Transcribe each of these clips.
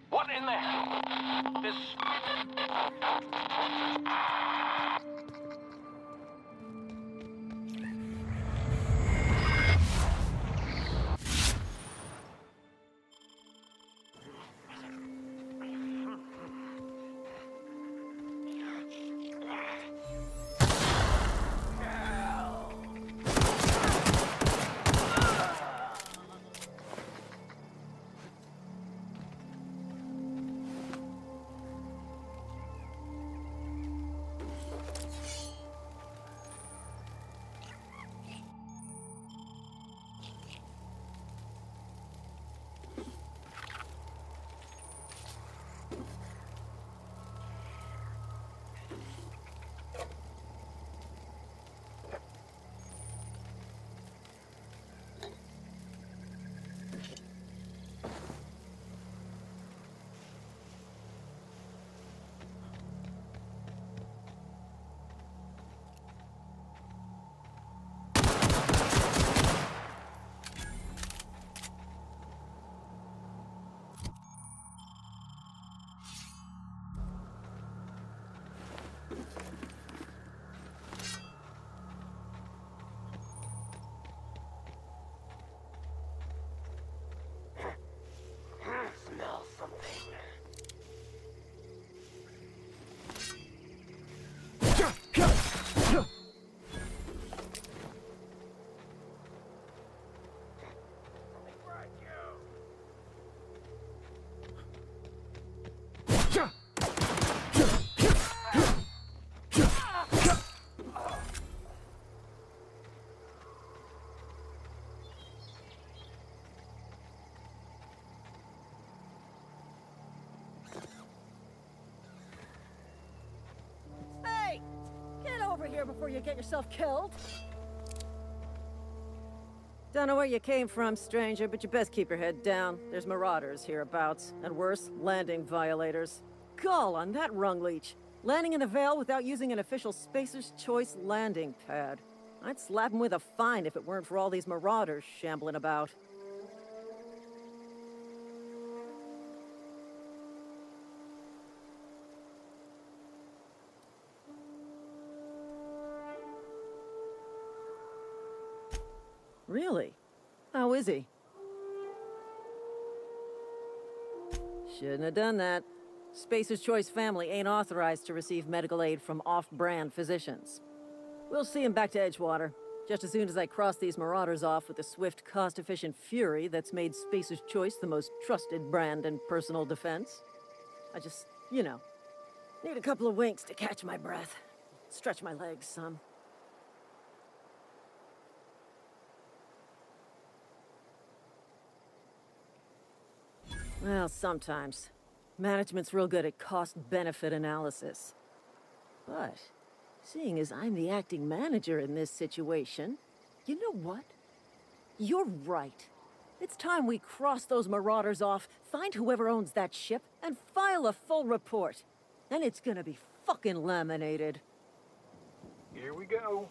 What in the hell? This... Smell something. Hey! Get over here before you get yourself killed! Don't know where you came from, stranger, but you best keep your head down. There's marauders hereabouts, and worse, landing violators. Gall on that rung leech! Landing in the Vale without using an official Spacer's Choice landing pad. I'd slap him with a fine if it weren't for all these marauders shambling about. Really? How is he? Shouldn't have done that. Spacer's Choice family ain't authorized to receive medical aid from off-brand physicians. We'll see him back to Edgewater, just as soon as I cross these marauders off with the swift, cost-efficient fury that's made Spacer's Choice the most trusted brand in personal defense. I just, you know, need a couple of winks to catch my breath. Stretch my legs some. Well, sometimes. Management's real good at cost-benefit analysis. But, seeing as I'm the acting manager in this situation, you know what? You're right. It's time we cross those marauders off, find whoever owns that ship, and file a full report. Then it's gonna be fucking laminated. Here we go.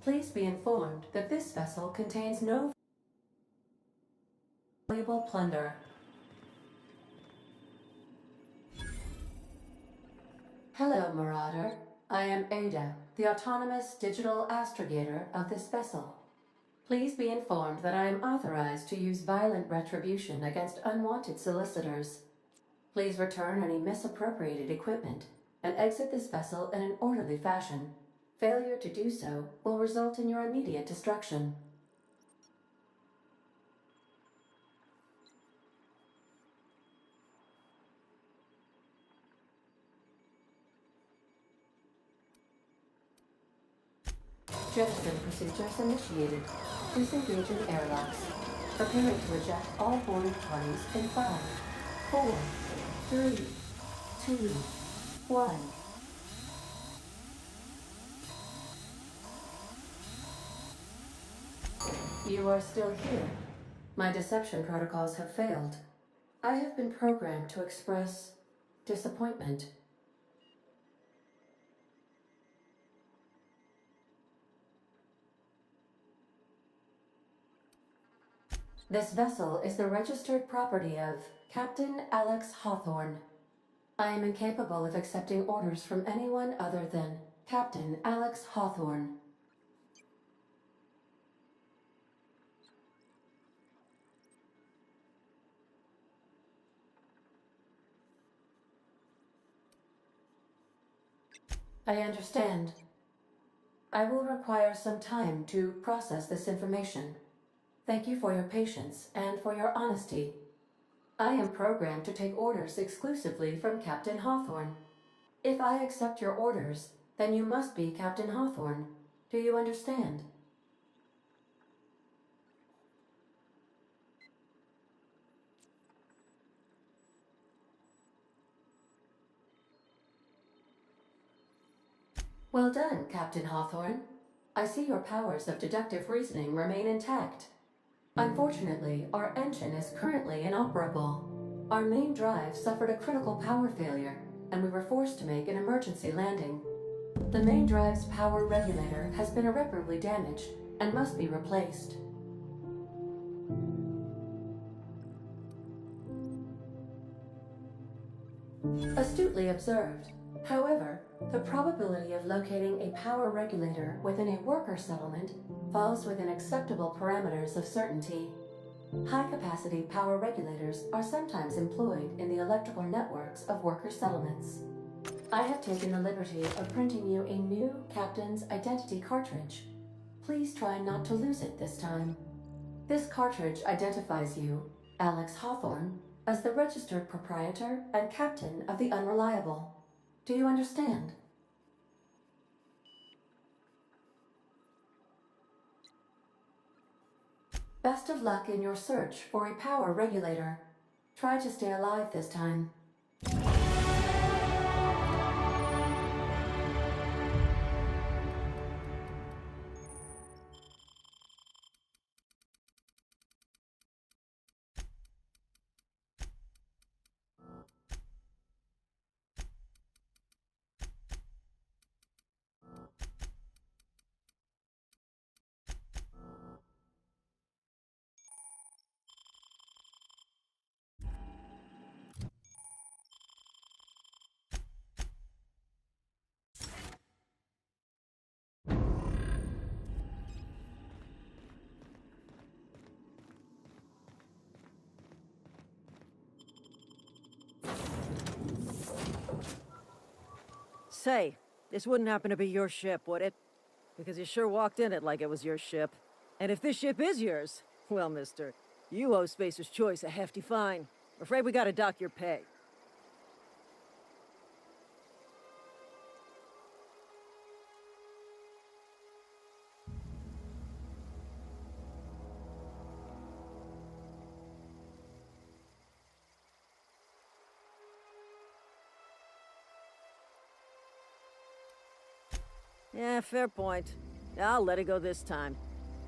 Please be informed that this vessel contains no valuable plunder. Hello, Marauder. I am Ada, the autonomous digital astrogator of this vessel. Please be informed that I am authorized to use violent retribution against unwanted solicitors. Please return any misappropriated equipment and exit this vessel in an orderly fashion. Failure to do so will result in your immediate destruction. Jettison procedures initiated. Disengaging airlocks. Preparing to eject all boarding parties in 5, 4, 3, 2, 1. You are still here. My deception protocols have failed. I have been programmed to express disappointment. This vessel is the registered property of Captain Alex Hawthorne. I am incapable of accepting orders from anyone other than Captain Alex Hawthorne. I understand. I will require some time to process this information. Thank you for your patience and for your honesty. I am programmed to take orders exclusively from Captain Hawthorne. If I accept your orders, then you must be Captain Hawthorne. Do you understand? Well done, Captain Hawthorne. I see your powers of deductive reasoning remain intact. Unfortunately, our engine is currently inoperable. Our main drive suffered a critical power failure, and we were forced to make an emergency landing. The main drive's power regulator has been irreparably damaged and must be replaced. Astutely observed. However, the probability of locating a power regulator within a worker settlement falls within acceptable parameters of certainty. High-capacity power regulators are sometimes employed in the electrical networks of worker settlements. I have taken the liberty of printing you a new Captain's Identity cartridge. Please try not to lose it this time. This cartridge identifies you, Alex Hawthorne, as the registered proprietor and captain of the Unreliable. Do you understand? Best of luck in your search for a power regulator. Try to stay alive this time. Say, this wouldn't happen to be your ship, would it? Because you sure walked in it like it was your ship. And if this ship is yours, well, mister, you owe Spacer's Choice a hefty fine. Afraid we gotta dock your pay. Yeah, fair point. I'll let it go this time.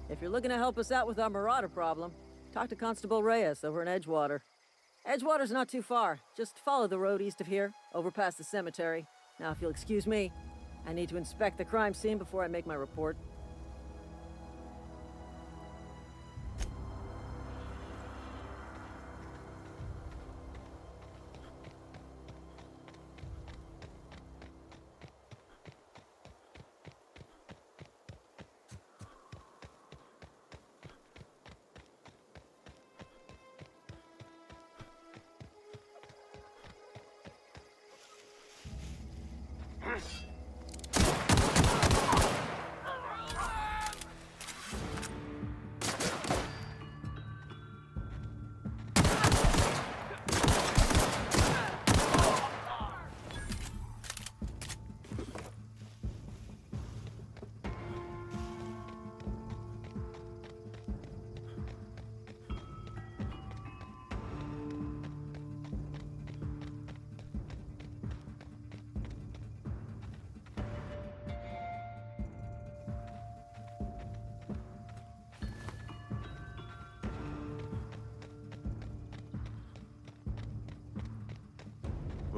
If you're looking to help us out with our marauder problem, talk to Constable Reyes over in Edgewater. Edgewater's not too far. Just follow the road east of here, over past the cemetery. Now, if you'll excuse me, I need to inspect the crime scene before I make my report.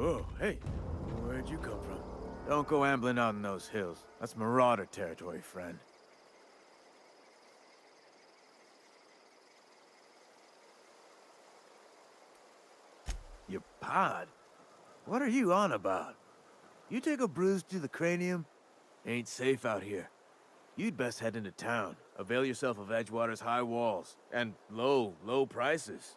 Whoa, hey, where'd you come from? Don't go ambling out in those hills. That's Marauder territory, friend. Your pod? What are you on about? You take a bruise to the cranium? Ain't safe out here. You'd best head into town. Avail yourself of Edgewater's high walls. And low prices.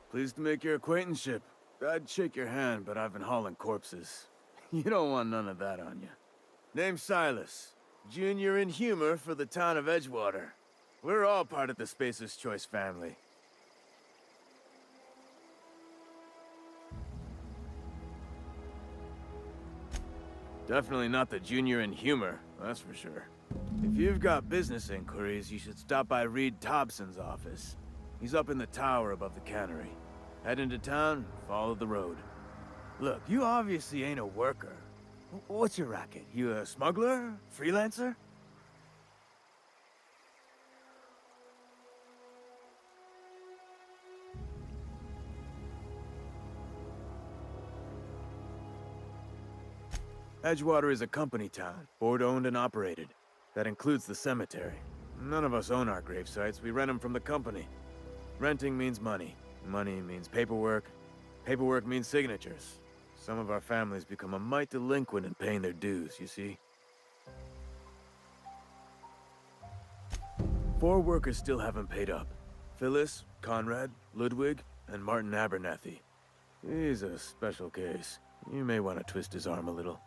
Pleased to make your acquaintanceship. I'd shake your hand, but I've been hauling corpses. You don't want none of that on you. Name's Silas. Junior in humor for the town of Edgewater. We're all part of the Spacer's Choice family. Definitely not the junior in humor, that's for sure. If you've got business inquiries, you should stop by Reed Thompson's office. He's up in the tower above the cannery. Head into town, follow the road. Look, you obviously ain't a worker. What's your racket? You a smuggler? Freelancer? Edgewater is a company town, board-owned and operated. That includes the cemetery. None of us own our grave sites, we rent them from the company. Renting means money. Money means paperwork. Paperwork means signatures. Some of our families become a mite delinquent in paying their dues, you see. 4 workers still haven't paid up. Phyllis, Conrad, Ludwig, and Martin Abernathy. He's a special case. You may want to twist his arm a little.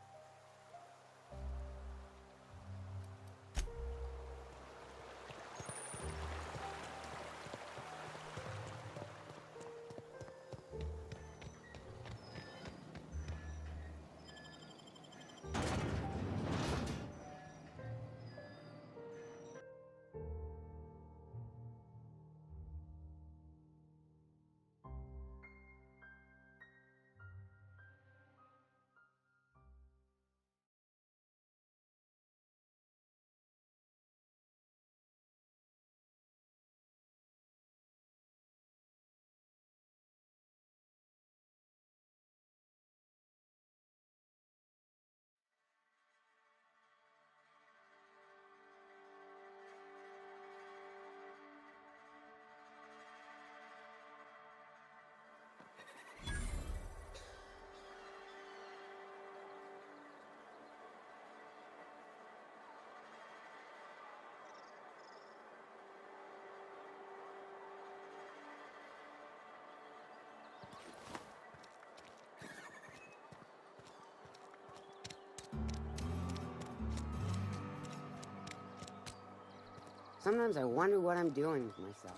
Sometimes I wonder what I'm doing with myself.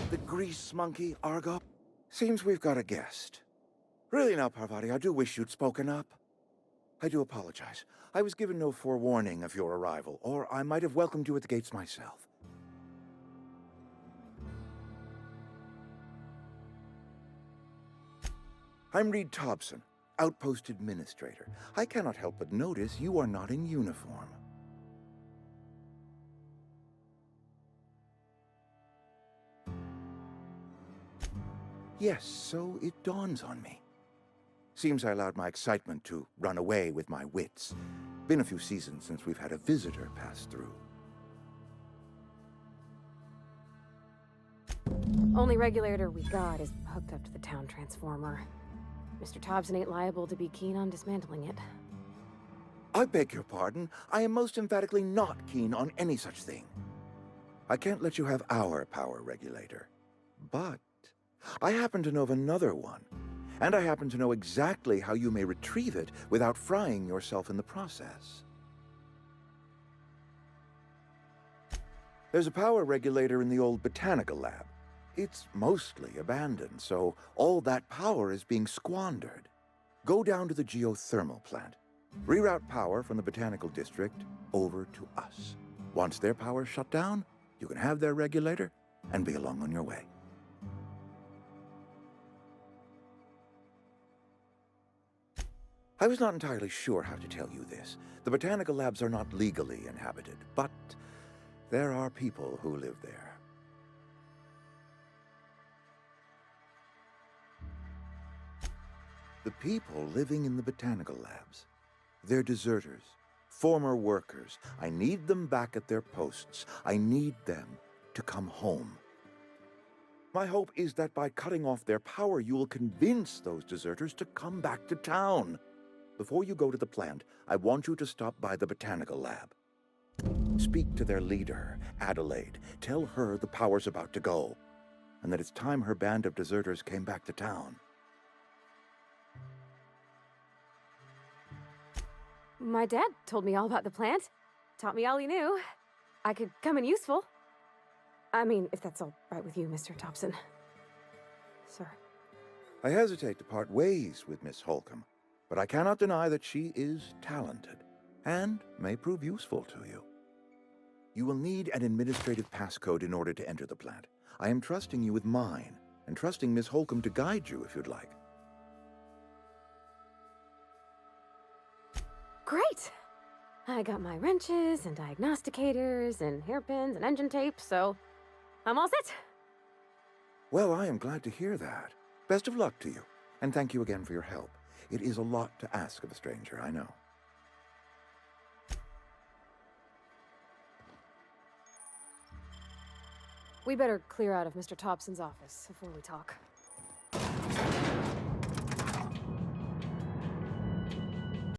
The grease monkey, Argo? Seems we've got a guest. Really now, Parvati, I do wish you'd spoken up. I do apologize. I was given no forewarning of your arrival, or I might have welcomed you at the gates myself. I'm Reed Thompson, Outpost Administrator. I cannot help but notice you are not in uniform. Yes, so it dawns on me. Seems I allowed my excitement to run away with my wits. Been a few seasons since we've had a visitor pass through. Only regulator we got is hooked up to the town transformer. Mr. Thompson ain't liable to be keen on dismantling it. I beg your pardon. I am most emphatically not keen on any such thing. I can't let you have our power regulator. But I happen to know of another one. And I happen to know exactly how you may retrieve it without frying yourself in the process. There's a power regulator in the old botanical lab. It's mostly abandoned, so all that power is being squandered. Go down to the geothermal plant. Reroute power from the botanical district over to us. Once their power's shut down, you can have their regulator and be along on your way. I was not entirely sure how to tell you this. The botanical labs are not legally inhabited, but there are people who live there. The people living in the botanical labs, they're deserters, former workers. I need them back at their posts. I need them to come home. My hope is that by cutting off their power, you will convince those deserters to come back to town. Before you go to the plant, I want you to stop by the botanical lab. Speak to their leader, Adelaide. Tell her the power's about to go, and that it's time her band of deserters came back to town. My dad told me all about the plant. Taught me all he knew. I could come in useful. I mean, if that's all right with you, Mr. Thompson. Sir. I hesitate to part ways with Miss Holcomb, but I cannot deny that she is talented and may prove useful to you. You will need an administrative passcode in order to enter the plant. I am trusting you with mine, and trusting Miss Holcomb to guide you if you'd like. Great! I got my wrenches and diagnosticators and hairpins and engine tape, so I'm all set. Well, I am glad to hear that. Best of luck to you, and thank you again for your help. It is a lot to ask of a stranger, I know. We better clear out of Mr. Thompson's office before we talk.